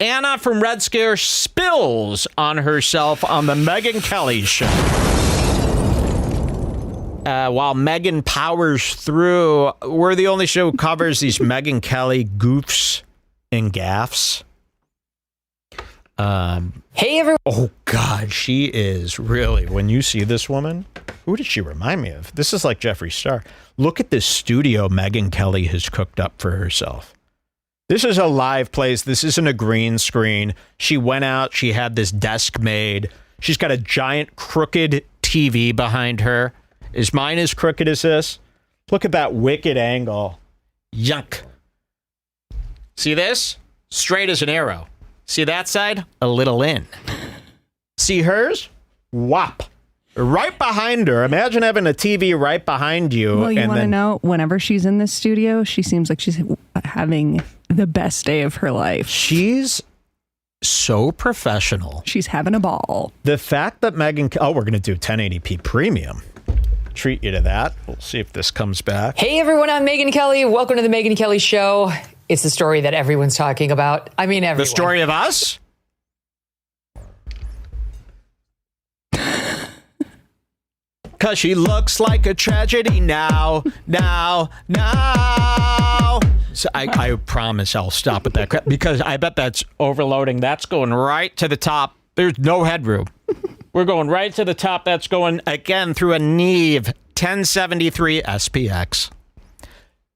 Anna from Red Scare spills on herself on the Megyn Kelly show. While Megyn powers through, we're the only show who covers these Megyn Kelly goofs and gaffes. Hey, everyone. Oh, God, she is really, when you see this woman, who does she remind me of? This is like Jeffree Star. Look at this studio Megyn Kelly has cooked up for herself. This is a live place. This isn't a green screen. She went out. She had this desk made. She's got a giant crooked TV behind her. Is mine as crooked as this? Look at that wicked angle. Yunk. See this? Straight as an arrow. See that side? A little in. See hers? Whop. Right behind her. Imagine having a TV right behind you. Well, you want to know, whenever she's in this studio, she seems like she's having the best day of her life. She's so professional. She's having a ball. The fact that Megyn... Oh, we're going to do 1080p premium. Treat you to that. We'll see if this comes back. Hey, everyone. I'm Megyn Kelly. Welcome to the Megyn Kelly Show. It's the story that everyone's talking about. I mean, everyone. The story of us? Because she looks like a tragedy now. So I promise I'll stop at that crap because I bet that's overloading. That's going right to the top. There's no headroom. We're going right to the top. That's going, again, through a Neve 1073 SPX.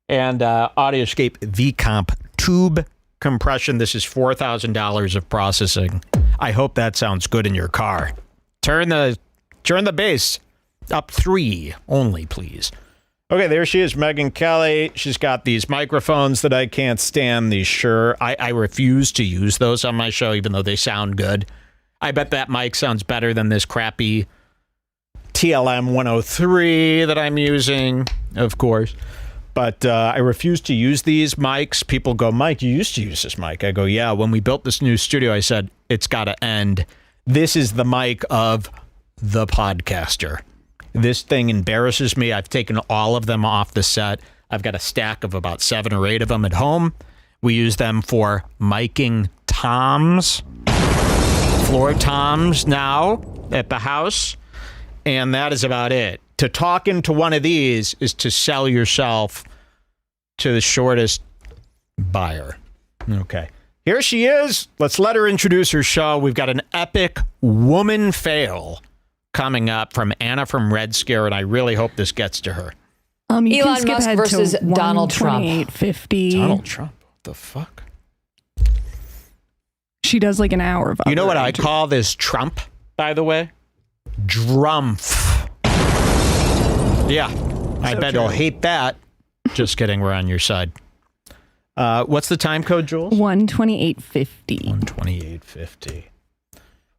And Audioscape V-Comp tube compression. This is $4,000 of processing. I hope that sounds good in your car. Turn the bass up 3 only, please. Okay, there she is, Megyn Kelly. She's got these microphones that I can't stand. These Shure. I refuse to use those on my show, even though they sound good. I bet that mic sounds better than this crappy TLM 103 that I'm using, of course. But I refuse to use these mics. People go, Mike, you used to use this mic. I go, yeah, when we built this new studio, I said, it's got to end. This is the mic of the podcaster. This thing embarrasses me. I've taken all of them off the set. I've got a stack of about 7 or 8 of them at home. We use them for miking toms, floor toms now at the house. And that is about it. To talk into one of these is to sell yourself to the shortest buyer. Okay. Here she is. Let's let her introduce her show. We've got an epic woman fail coming up from Anna from Red Scare, and I really hope this gets to her. You Elon Musk versus Donald Trump. Donald Trump? What the fuck? She does like an hour of. You know what I call this Trump, by the way? Drumpf. Yeah, I bet he'll hate that. Just kidding, we're on your side. What's the time code, Jules? 128.50. 128.50.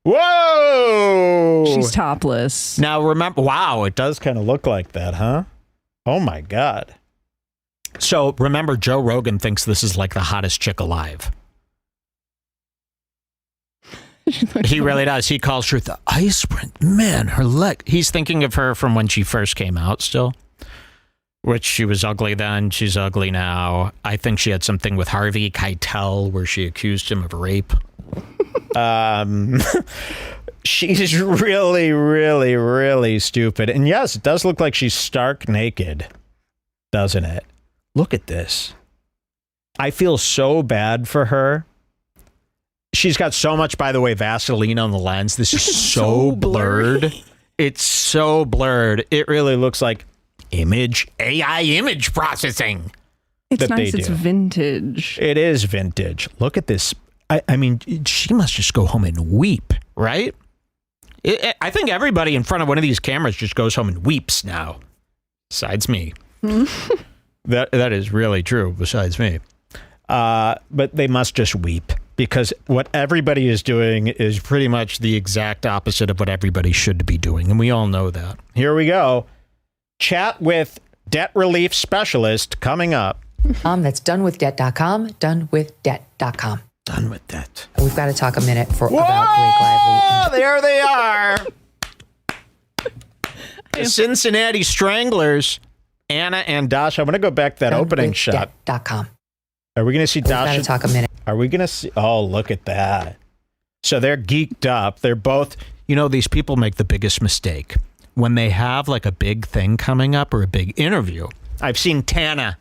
Whoa! She's topless. Now remember, wow, it does kind of look like that, huh? Oh my God. So remember, Joe Rogan thinks this is like the hottest chick alive. He really does. He calls her the ice print. Man, her leg. He's thinking of her from when she first came out still. Which she was ugly then. She's ugly now. I think she had something with Harvey Keitel where she accused him of rape. She's really, really, really stupid. And yes, it does look like she's stark naked, doesn't it? Look at this. I feel so bad for her. She's got so much, by the way, Vaseline on the lens. This is so blurred. It's so blurred. It really looks like AI image processing. It's nice. It's vintage. It is vintage. Look at this. I mean, she must just go home and weep, right? I think everybody in front of one of these cameras just goes home and weeps now. Besides me. That is really true, besides me. But they must just weep. Because what everybody is doing is pretty much the exact opposite of what everybody should be doing. And we all know that. Here we go. Chat with debt relief specialist coming up. That's donewithdebt.com. Donewithdebt.com. Done with that. We've got to talk a minute about Blake Lively. There they are. The Cincinnati Stranglers, Anna and Dasha. I'm going to go back to that opening shot. Donewithdebt.com. Are we going to see Dasha? Gotta talk a minute. Are we going to see? Oh, look at that. So they're geeked up. They're both, these people make the biggest mistake when they have like a big thing coming up or a big interview. I've seen Tana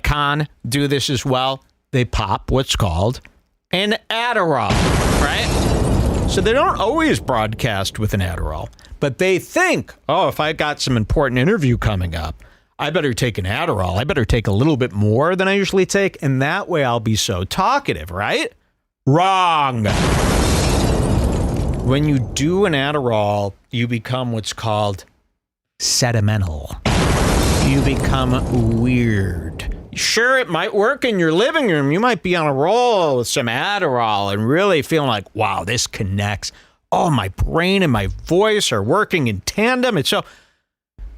Khan do this as well. They pop what's called an Adderall, right? So they don't always broadcast with an Adderall, but they think, oh, if I got some important interview coming up, I better take an Adderall. I better take a little bit more than I usually take, and that way I'll be so talkative, right? Wrong. When you do an Adderall, you become what's called sentimental. You become weird. Sure, it might work in your living room. You might be on a roll with some Adderall and really feeling like, wow, this connects. Oh, my brain and my voice are working in tandem. It's so...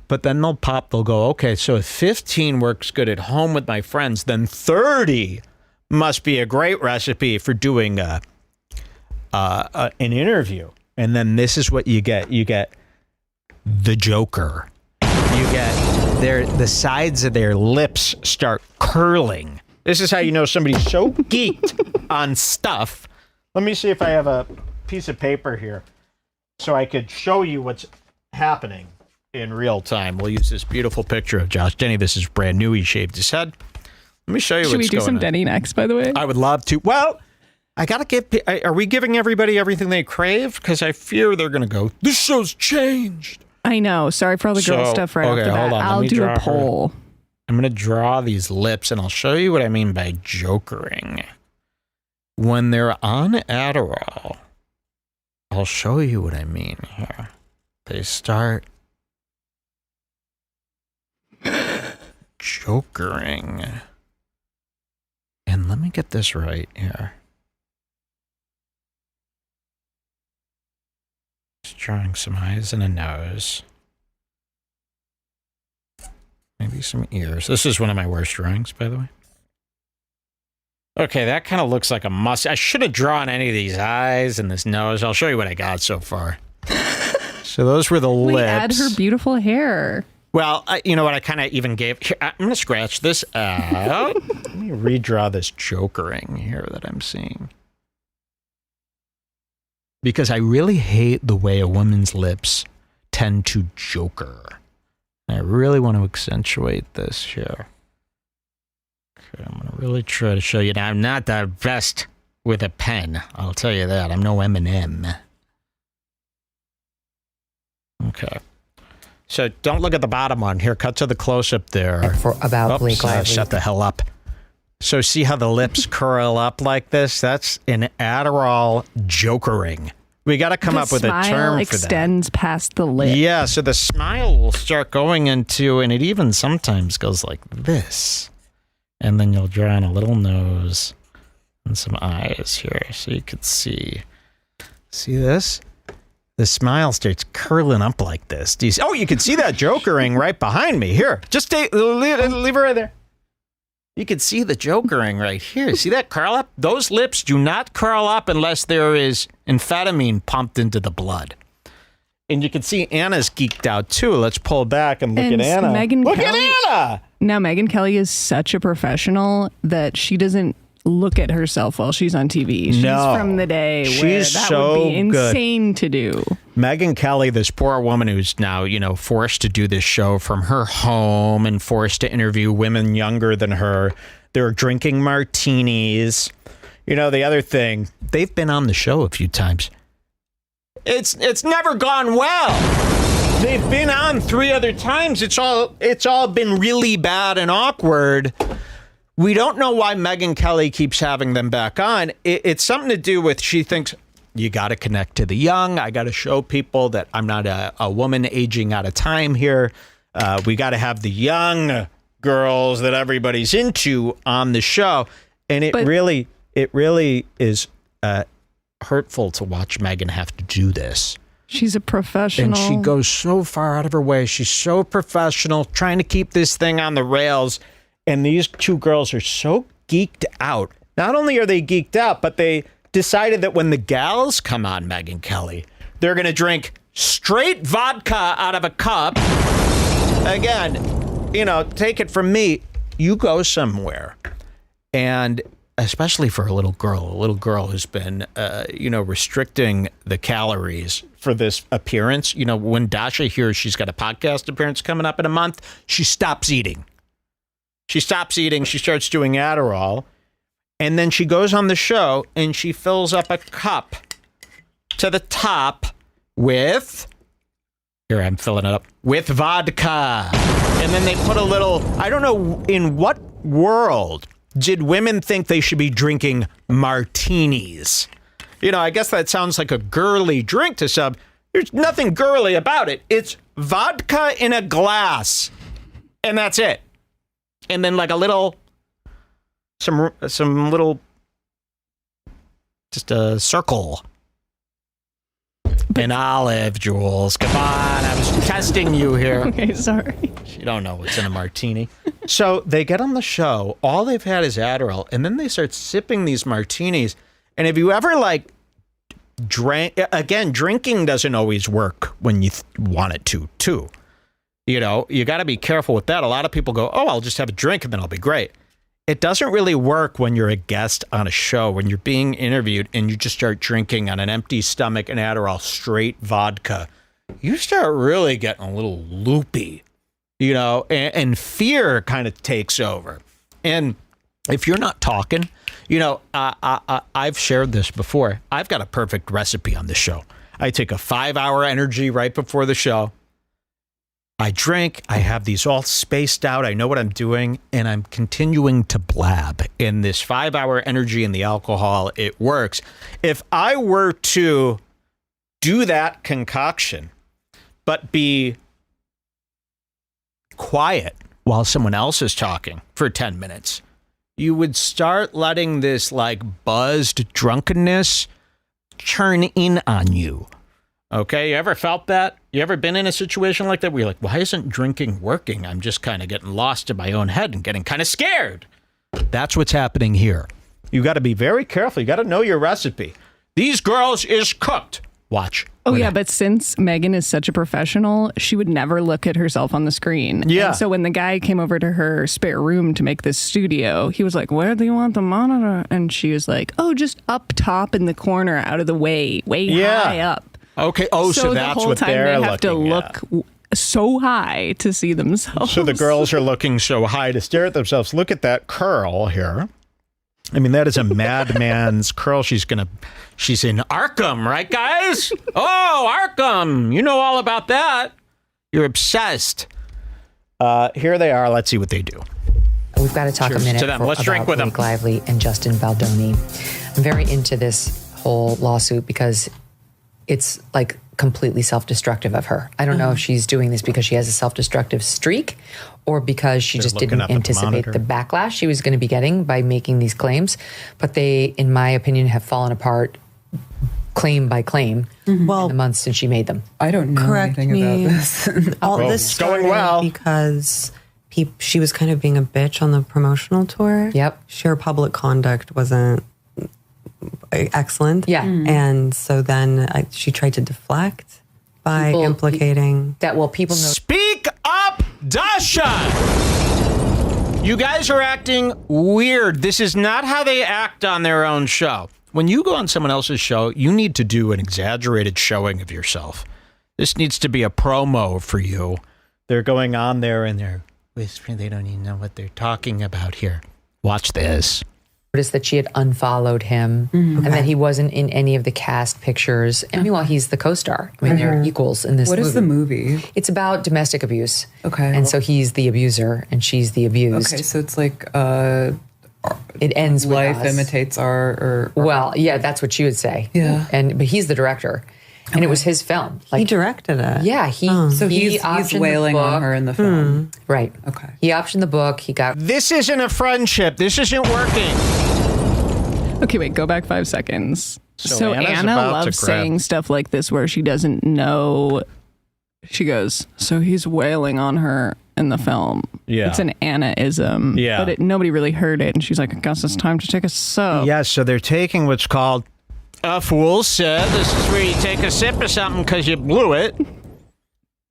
But then they'll go, okay, so if 15 works good at home with my friends, then 30 must be a great recipe for doing an interview. And then this is what you get. You get the Joker. You get the sides of their lips start curling. This is how you know somebody's so geeked on stuff. Let me see if I have a piece of paper here so I could show you what's happening in real time. We'll use this beautiful picture of Josh Denny. This is brand new. He shaved his head. Let me show you what's going on. Should we do some Denny next, by the way? I would love to. Well, I got to give... Are we giving everybody everything they crave? Because I fear they're going to go, this show's changed. I know. Sorry for all the girl stuff right off the bat. I'll do a poll. I'm going to draw these lips, and I'll show you what I mean by jokering. When they're on Adderall, I'll show you what I mean here. They start jokering. And let me get this right here. Just drawing some eyes and a nose. Maybe some ears. This is one of my worst drawings, by the way. Okay, that kind of looks like a must. I should have drawn any of these eyes and this nose. I'll show you what I got so far. So those were the lips. Add her beautiful hair. Well, you know what? I kind of even gave... Here, I'm going to scratch this out. Let me redraw this jokering here that I'm seeing. Because I really hate the way a woman's lips tend to joker. I really want to accentuate this here. Okay, I'm going to really try to show you. Now, I'm not the best with a pen. I'll tell you that. I'm no Eminem. Okay. So don't look at the bottom one. Here, cut to the close-up there. For about Blake Lively. Shut the hell up. So see how the lips curl up like this? That's an Adderall jokering. We got to come up with a term for that. The smile extends past the lip. Yeah, so the smile will start going into, and it even sometimes goes like this. And then you'll draw in a little nose and some eyes here so you could see. See this? The smile starts curling up like this. Do you see? Oh, you can see that jokering right behind me. Here, just leave it right there. You can see the jokering right here. See that curl up? Those lips do not curl up unless there is amphetamine pumped into the blood. And you can see Anna's geeked out too. Let's pull back and look at Anna. Look at Anna! Now, Megyn Kelly is such a professional that she doesn't look at herself while she's on TV. She's from the day where that would be insane to do. Megyn Kelly, this poor woman who's now, forced to do this show from her home and forced to interview women younger than her. They're drinking martinis. The other thing, they've been on the show a few times. It's never gone well. They've been on 3 other times. It's all been really bad and awkward. We don't know why Megyn Kelly keeps having them back on. It's something to do with she thinks you got to connect to the young. I got to show people that I'm not a woman aging out of time here. We got to have the young girls that everybody's into on the show. And it really is hurtful to watch Megyn have to do this. She's a professional. And she goes so far out of her way. She's so professional, trying to keep this thing on the rails. And these 2 girls are so geeked out. Not only are they geeked out, but they decided that when the gals come on Megyn Kelly, they're going to drink straight vodka out of a cup. Again, take it from me. You go somewhere And especially for a little girl who's been, restricting the calories for this appearance. You know, when Dasha hears she's got a podcast appearance coming up in a month, she stops eating. She starts doing Adderall, and then she goes on the show and she fills up a cup to the top with, here I'm filling it up, with vodka. And then they put a little, I don't know in what world did women think they should be drinking martinis? You know, I guess that sounds like a girly drink to some. There's nothing girly about it. It's vodka in a glass, and that's it. And then like a little, some little, just a circle. An olive, Jules. Come on, I was testing you here. Okay, sorry. You don't know what's in a martini. So they get on the show. All they've had is Adderall, and then they start sipping these martinis. And if you ever drinking doesn't always work when you want it to, too. You know, you got to be careful with that. A lot of people go, oh, I'll just have a drink and then I'll be great. It doesn't really work when you're a guest on a show, when you're being interviewed and you just start drinking on an empty stomach and Adderall, straight vodka. You start really getting a little loopy, you know, and fear kind of takes over. And if you're not talking, you know, I've shared this before. I've got a perfect recipe on the show. I take a 5-hour energy right before the show. I drink, I have these all spaced out, I know what I'm doing, and I'm continuing to blab. In this 5-hour energy and the alcohol, it works. If I were to do that concoction, but be quiet while someone else is talking for 10 minutes, you would start letting this like buzzed drunkenness turn in on you. Okay, you ever felt that? You ever been in a situation like that where you're like, why isn't drinking working? I'm just kind of getting lost in my own head and getting kind of scared. That's what's happening here. You got to be very careful. You got to know your recipe. These girls is cooked. Watch. Oh, yeah, but since Megan is such a professional, she would never look at herself on the screen. Yeah. And so when the guy came over to her spare room to make this studio, he was like, where do you want the monitor? And she was like, oh, just up top in the corner, out of the way high up. Okay. Oh, so that's the whole what time they're they have to looking look at. so high to see themselves. So the girls are looking so high to stare at themselves. Look at that curl here. I mean, that is a madman's curl. She's in Arkham, right, guys? Oh, Arkham. You know all about that. You're obsessed. Here they are. Let's see what they do. We've got to talk Cheers a minute to them. Let's drink with Blake them. Lively and Justin Baldoni. I'm very into this whole lawsuit because it's like completely self-destructive of her. I don't know if she's doing this because she has a self-destructive streak or because she just didn't anticipate the backlash she was going to be getting by making these claims. But they, in my opinion, have fallen apart claim by claim in the months since she made them. I don't know anything about this. All this it's going started well. because she was kind of being a bitch on the promotional tour. Yep. Her public conduct wasn't excellent. Yeah. And so then she tried to deflect by implicating. People know. Speak up, Dasha! You guys are acting weird. This is not how they act on their own show. When you go on someone else's show, you need to do an exaggerated showing of yourself. This needs to be a promo for you. They're going on there and they're whispering. They don't even know what they're talking about here. Watch this. Noticed that she had unfollowed him and that he wasn't in any of the cast pictures. And meanwhile, he's the co-star. I mean, they're equals in this movie. What is the movie? It's about domestic abuse. Okay. And so he's the abuser and she's the abused. Okay, so it's like It ends with life us. imitates art. Well, yeah, that's what she would say. Yeah. But he's the director. And it was his film. He directed it. Yeah, So he's optioned wailing the on book. her in the film. Right. Okay. He optioned the book. He got This isn't a friendship. This isn't working. Okay, wait, go back 5 seconds. So Anna's Anna about to loves grab- saying stuff like this where she doesn't know. She goes, so he's wailing on her in the film. Yeah. It's an Anna-ism. Yeah. But nobody really heard it. And she's like, I guess it's time to take a sip. Yeah, so they're taking what's called a fool's sip. This is where you take a sip of something because you blew it.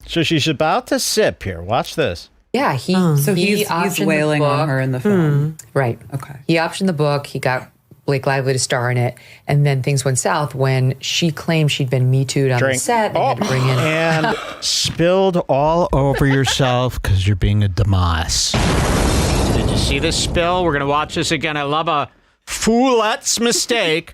So she's about to sip here. Watch this. Yeah, So he's optioned wailing the on book. her in the film. Right. Okay. He optioned the book. He got Blake Lively to star in it. And then things went south when she claimed she'd been Me Too'd on the set. And they had to bring in... And spilled all over yourself because you're being a Damas. Did you see this spill? We're going to watch this again. I love a foolette's mistake.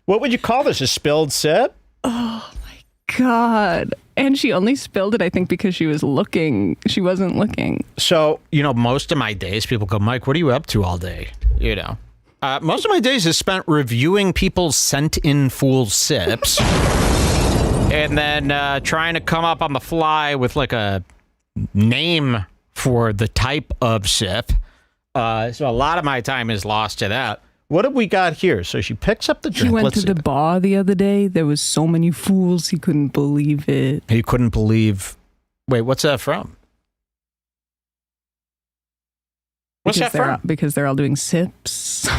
What would you call this? A spilled sip? Oh, my God. And she only spilled it, I think, because she was looking. She wasn't looking. So, most of my days, people go, Mike, what are you up to all day? Most of my days is spent reviewing people's sent-in fool sips and then trying to come up on the fly with like a name for the type of sip. So a lot of my time is lost to that. What have we got here? So she picks up the drink. He went to the bar the other day. There was so many fools. He couldn't believe it. He couldn't believe. Wait, what's that from? What's that from? Because they're all doing sips.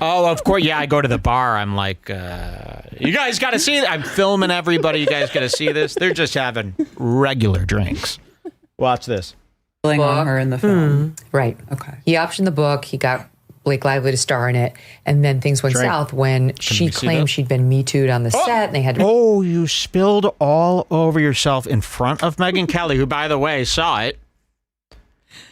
Oh, of course. Yeah, I go to the bar. I'm like, you guys got to see it. I'm filming everybody. You guys got to see this. They're just having regular drinks. Watch this. Wailing on her in the film. Right. Okay. He optioned the book. He got Blake Lively to star in it. And then things went south when she claimed she'd been Me Too'd on the set. And they had to... Oh, you spilled all over yourself in front of Megyn Kelly, who, by the way, saw it.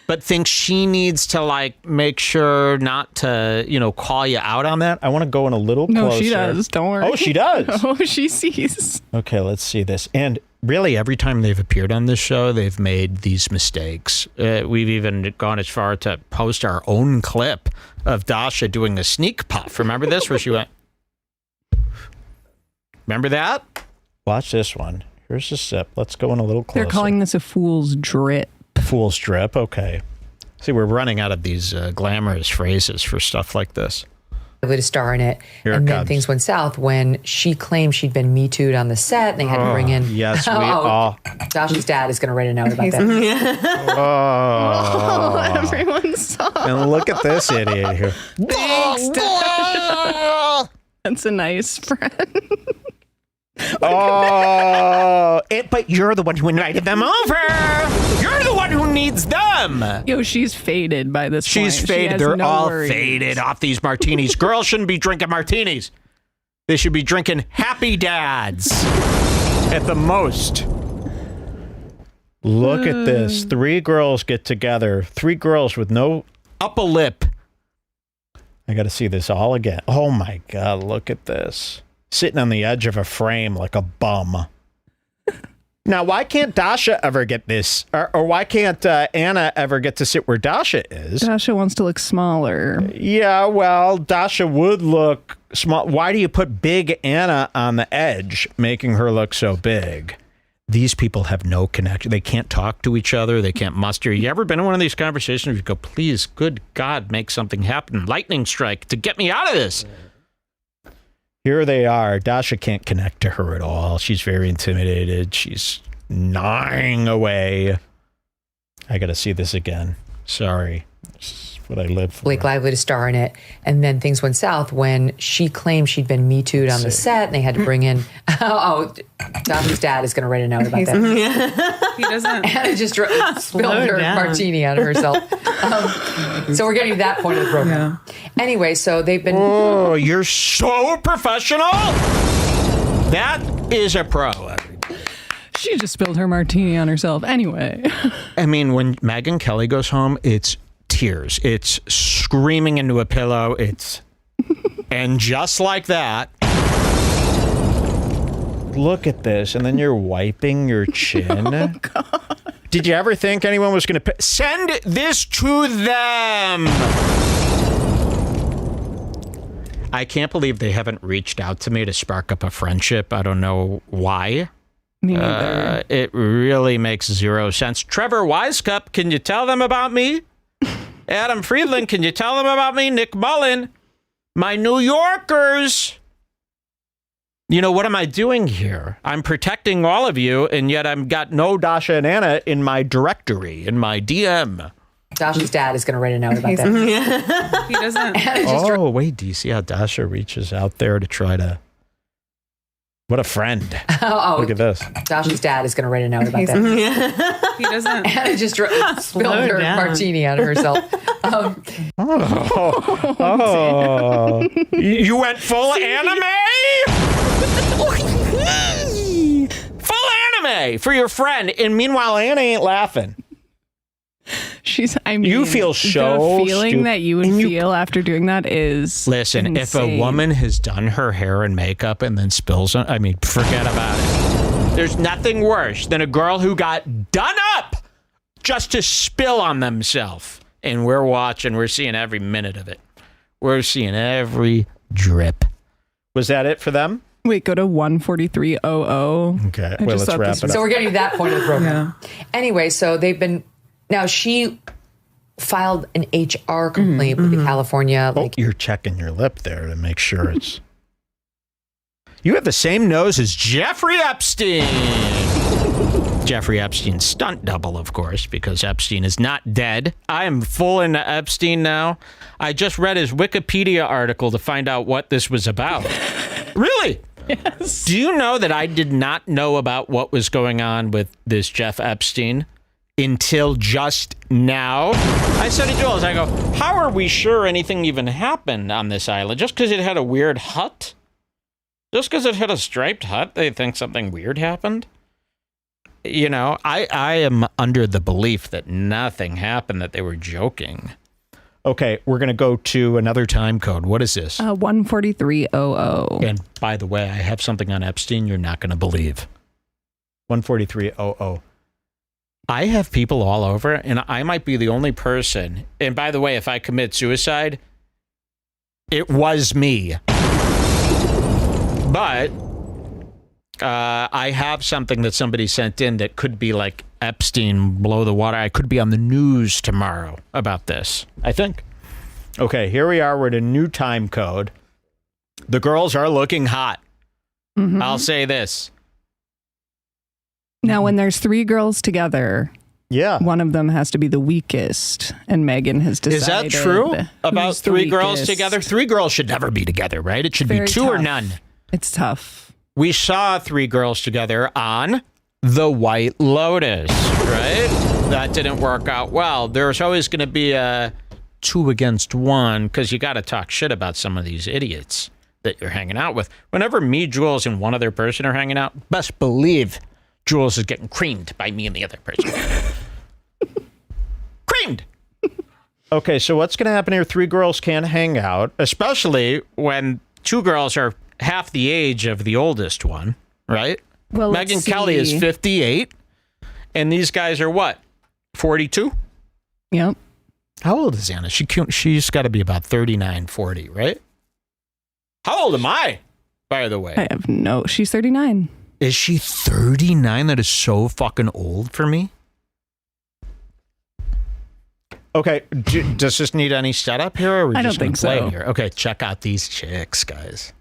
But thinks she needs to make sure not to, call you out on that. I want to go in a little closer. No, she does. Don't worry. Oh, she does. Oh, she sees. Okay, let's see this. And really, every time they've appeared on this show, they've made these mistakes. We've even gone as far to post our own clip of Dasha doing a sneak puff. Remember this, where she went? Remember that? Watch this one. Here's a sip. Let's go in a little closer. They're calling this a fool's drip. Fool's drip. Okay. See, we're running out of these glamorous phrases for stuff like this. To star in it. Here and it then comes. Things went south when she claimed she'd been Me Too'd on the set. And they had to bring in... Yes, we all... Dasha's dad is going to write a note about that. Oh. Everyone saw. And look at this idiot here. Thanks, That's a nice friend. But you're the one who invited them over. You're the one who needs them. Yo, she's faded by this point. She's faded. She has They're no all worries. faded off these martinis. Girls shouldn't be drinking martinis. They should be drinking Happy Dads at the most. Look at this. 3 girls get together. 3 girls with no upper lip. I got to see this all again. Oh, my God. Look at this. Sitting on the edge of a frame like a bum. Now, why can't Dasha ever get this? Or why can't Anna ever get to sit where Dasha is? Dasha wants to look smaller. Yeah, well, Dasha would look small. Why do you put big Anna on the edge, making her look so big? These people have no connection. They can't talk to each other. They can't muster. You ever been in one of these conversations where you go, please, good God, make something happen. Lightning strike to get me out of this. Here they are. Dasha can't connect to her at all. She's very intimidated. She's gnawing away. I got to see this again. Sorry. This is what I live for. Blake Lively to star in it. And then things went south when she claimed she'd been Me Too'd on the set. And they had to bring in... Dasha's dad is going to write a note about that. He doesn't. Anna just spilled her martini on herself. So we're getting to that point of the program. Yeah. Anyway, so they've been... Oh, you're so professional. That is a pro. She just spilled her martini on herself. Anyway. I mean, when Megyn Kelly goes home, it's tears. It's screaming into a pillow. And just like that, look at this. And then you're wiping your chin. Oh, God. Did you ever think anyone was going to send this to them? I can't believe they haven't reached out to me to spark up a friendship. I don't know why. Me neither. It really makes zero sense. Trevor Wisecup, can you tell them about me? Adam Friedland, can you tell them about me? Nick Mullen, my New Yorkers. You know, what am I doing here? I'm protecting all of you, and yet I've got no Dasha and Anna in my directory, in my DM. Dasha's dad is going to write a note about that. He doesn't. Oh, wait, do you see how Dasha reaches out there to try to What a friend. Look at this. Josh's dad is going to write a note about that. He doesn't. Anna just spilled her martini on herself. You went full anime? Full anime for your friend. And meanwhile, Anna ain't laughing. You feel so the feeling that you would feel after doing that is listen, insane. if a woman has done her hair and makeup and then spills on, forget about it. There's nothing worse than a girl who got done up just to spill on themselves. And we're watching, we're seeing every minute of it. We're seeing every drip. Was that it for them? Wait, go to 143.00. Okay, well, let's wrap it up. So we're getting to that point of the program. Anyway, so now she filed an HR complaint with the California. You're checking your lip there to make sure it's... You have the same nose as Jeffrey Epstein. Jeffrey Epstein's stunt double, of course, because Epstein is not dead. I am full into Epstein now. I just read his Wikipedia article to find out what this was about. Really? Yes. Do you know that I did not know about what was going on with this Jeff Epstein until just now? I said to Jules, I go, how are we sure anything even happened on this island? Just because it had a weird hut? Just because it had a striped hut, they think something weird happened? You know, I am under the belief that nothing happened, that they were joking. Okay, we're going to go to another time code. What is this? 143.00. And by the way, I have something on Epstein you're not going to believe. 143.00. I have people all over, and I might be the only person. And by the way, if I commit suicide, it was me. But I have something that somebody sent in that could be like Epstein blow the water. I could be on the news tomorrow about this, I think. Okay, here we are. We're at a new time code. The girls are looking hot. Mm-hmm. I'll say this. Now, when there's three girls together, one of them has to be the weakest, and Megan has decided. Is that true about three girls together? Three girls should never be together, right? It should be two or none. It's tough. We saw three girls together on The White Lotus, right? That didn't work out well. There's always going to be a 2 against 1 because you got to talk shit about some of these idiots that you're hanging out with. Whenever me, Jules, and one other person are hanging out, best believe Jules is getting creamed by me and the other person. Creamed! Okay, so what's going to happen here? Three girls can't hang out, especially when two girls are half the age of the oldest one, right? Well, Megyn Kelly is 58, and these guys are what? 42? Yep. How old is Anna? She's got to be about 39, 40, right? How old am I, by the way? I have she's 39. Is she 39? That is so fucking old for me. Okay, does this need any setup here? Or are we I just don't think so. Here? Okay, check out these chicks, guys.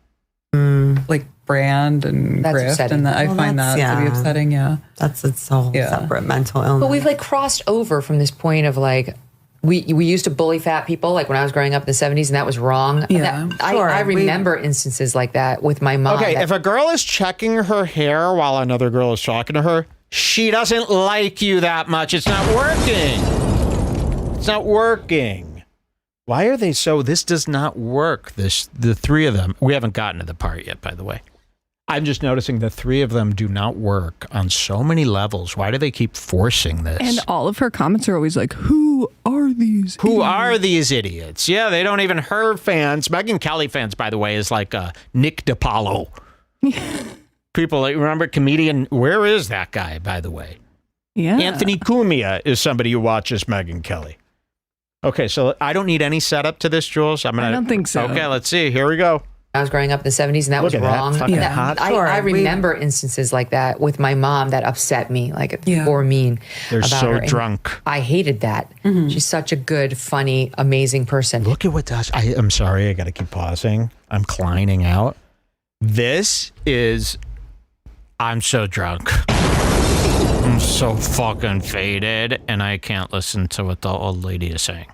Like brand and That's grift, upsetting. and I find that to be upsetting. Yeah, that's its whole separate mental illness. But we've crossed over from this point of we used to bully fat people when I was growing up in the 70s, and that was wrong. Yeah, I remember instances like that with my mom. Okay, if a girl is checking her hair while another girl is talking to her, she doesn't like you that much. It's not working. It's not working. Why are they so... This does not work. The three of them... We haven't gotten to the part yet, by the way. I'm just noticing the three of them do not work on so many levels. Why do they keep forcing this? And all of her comments are always like, who are these idiots? Who are these idiots? Yeah, they don't even... Her fans... Megyn Kelly fans, by the way, is like Nick DiPaolo. People, remember comedian... Where is that guy, by the way? Yeah. Anthony Cumia is somebody who watches Megyn Kelly. Okay, so I don't need any setup to this, Jules. I don't think so. Okay, let's see. Here we go. I was growing up in the 70s, and that was wrong. I remember instances like that with my mom that upset me, or mean. They're about so her. drunk. I hated that. Mm-hmm. She's such a good, funny, amazing person. Look at what does. I'm sorry, I got to keep pausing. I'm clining out. This is. I'm so drunk. I'm so fucking faded, and I can't listen to what the old lady is saying.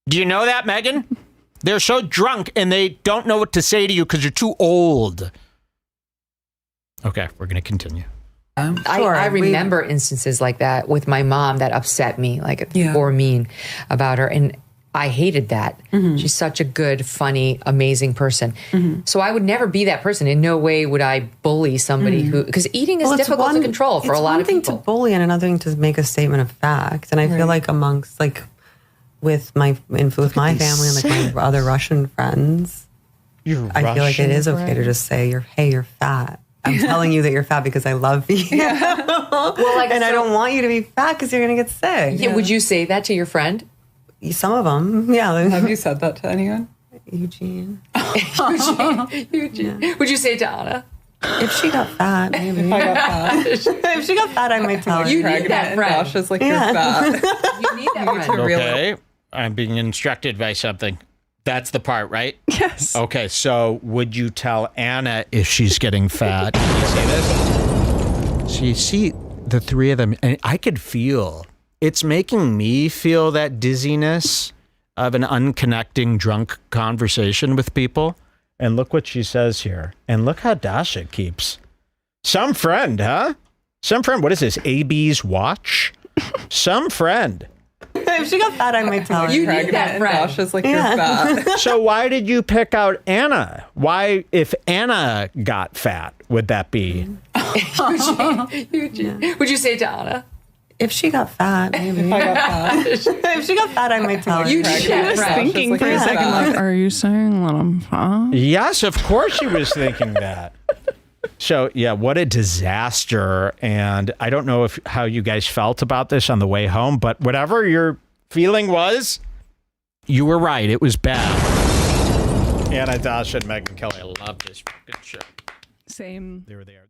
Do you know that, Megan? They're so drunk, and they don't know what to say to you because you're too old. Okay, we're going to continue. I remember instances like that with my mom that upset me, like or mean about her. And I hated that. She's such a good, funny, amazing person. So I would never be that person. In no way would I bully somebody who, because eating is difficult to control for a lot of people. It's one thing to bully and another thing to make a statement of fact. And I feel like amongst with my family and like my other Russian friends, I feel like it is okay to just say you're fat. I'm telling you that you're fat because I love you. I don't want you to be fat because you're going to get sick. Yeah. Would you say that to your friend? Some of them, yeah. Have you said that to anyone? Eugene. Eugene. Yeah. Would you say it to Anna? If she got fat, maybe. If she got fat, I might tell her. You need that friend. Josh is like, you're fat. You need that friend. Okay, I'm being instructed by something. That's the part, right? Yes. Okay, so would you tell Anna if she's getting fat? Can you say this? So you see the three of them, and I could feel, it's making me feel that dizziness of an unconnecting drunk conversation with people. And look what she says here. And look how Dasha keeps. Some friend, huh? Some friend. What is this? AB's watch? Some friend. If she got fat, I might tell her. You need that friend. Josh like, you're fat. So why did you pick out Anna? Why, if Anna got fat, would that be? Eugene. Would you say it to Anna? If she got fat, maybe. If she got fat, I might tell her. You need that friend. Thinking for a second, like, are you saying that I'm fat? Yes, of course she was thinking that. So, yeah, what a disaster. And I don't know how you guys felt about this on the way home, but whatever your feeling was, you were right. It was bad. Anna, Dasha, and Megan Kelly, I love this fucking show. Same. They were there.